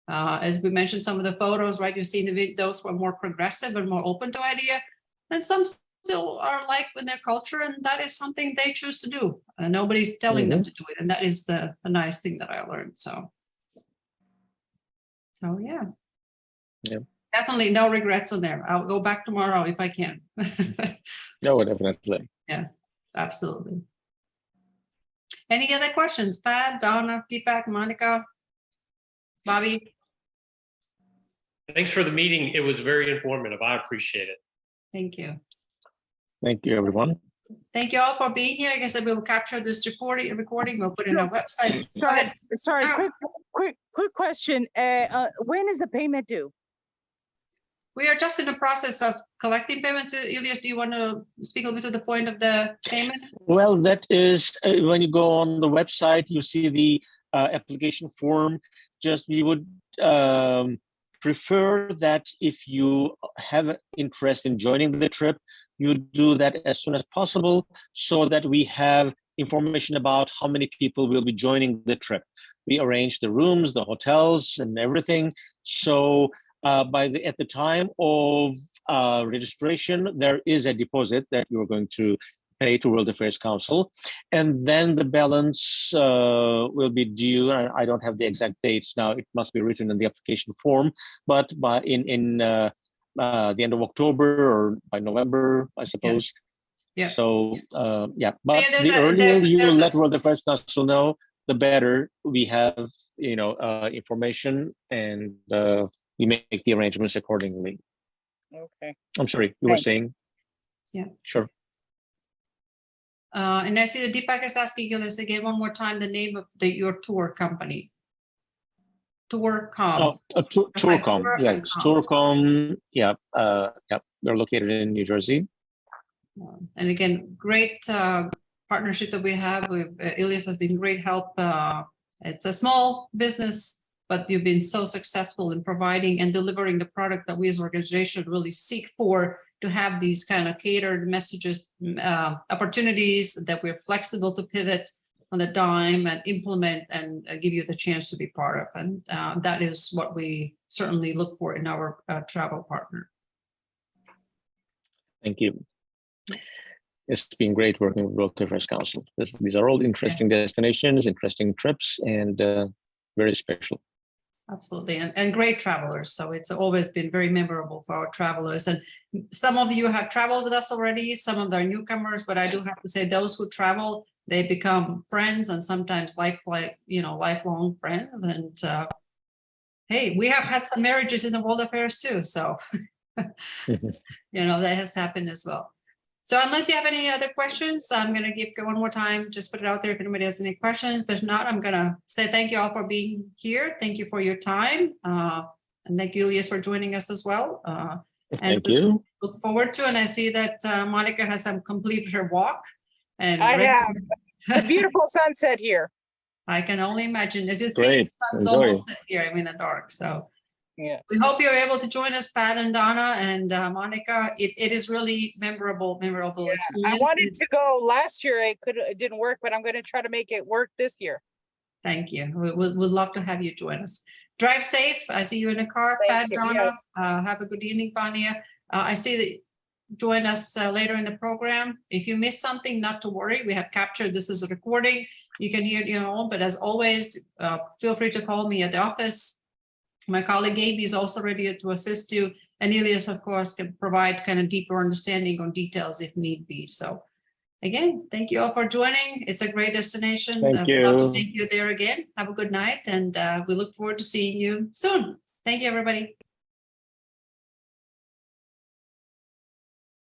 As we mentioned, some of the photos, right? You see in the those were more progressive and more open to idea, and some still are like in their culture, and that is something they choose to do. Nobody's telling them to do it, and that is the nice thing that I learned. So yeah, definitely no regrets on there. I'll go back tomorrow if I can. No, definitely. Yeah, absolutely. Any other questions? Pat, Donna, Deepak, Monica, Bobby? Thanks for the meeting. It was very informative. I appreciate it. Thank you. Thank you, everyone. Thank you all for being here. I guess I will capture this recording. We'll put it on our website. Sorry, quick question. When is the payment due? We are just in the process of collecting payments. Elias, do you want to speak a little bit to the point of the payment? Well, that is when you go on the website, you see the application form. Just we would prefer that if you have interest in joining the trip, you do that as soon as possible so that we have information about how many people will be joining the trip. We arrange the rooms, the hotels, and everything. So at the time of registration, there is a deposit that you're going to pay to World Affairs Council, and then the balance will be due. I don't have the exact dates now. It must be written in the application form, but by in the end of October or by November, I suppose. Yeah. So but Yeah, the earlier you will let World Affairs Council know, the better we have, information, and we make the arrangements accordingly. Okay. I'm sorry, you were saying? Yeah. Sure. And I see that Deepak is asking you this again one more time, the name of your tour company. Tourcom. Tourcom. Yeah, it's Tourcom. Yeah, we're located in New Jersey. And again, great partnership that we have with Elias has been great help. It's a small business, but you've been so successful in providing and delivering the product that we as an organization really seek for, to have these kind of catered messages, opportunities that we're flexible to pivot on the dime and implement and give you the chance to be part of. And that is what we certainly look for in our travel partner. Thank you. It's been great working with World Affairs Council. These are all interesting destinations, interesting trips, and very special. Absolutely, and great travelers. So it's always been very memorable for our travelers. And some of you have traveled with us already, some of them are newcomers, but I do have to say those who travel, they become friends and sometimes lifelong friends. And hey, we have had some marriages in the World Affairs too. So, that has happened as well. So unless you have any other questions, I'm going to give one more time, just put it out there if anybody has any questions. But if not, I'm going to say thank you all for being here. Thank you for your time. And thank you, Elias, for joining us as well. Thank you. Look forward to, and I see that Monica has completed her walk. And I have. It's a beautiful sunset here. I can only imagine. As you see, Great. it's Enjoy. almost set here. I'm in the dark, so. Yeah. We hope you're able to join us, Pat and Donna and Monica. It is really memorable I experience. wanted to go last year. It didn't work, but I'm going to try to make it work this year. Thank you. We'd love to have you join us. Drive safe. I see you in the car, Pat, Thank you. Donna. Yes. Have a good evening, Vanya. I see that join us later in the program. If you miss something, not to worry. We have captured, this is a recording. You can hear it your own, but as always, feel free to call me at the office. My colleague Gaby is also ready to assist you. And Elias, of course, can provide kind of deeper understanding on details if need be. So again, thank you all for joining. It's a great destination. Thank We'd love you. to take you there again. Have a good night, and we look forward to seeing you soon. Thank you, everybody.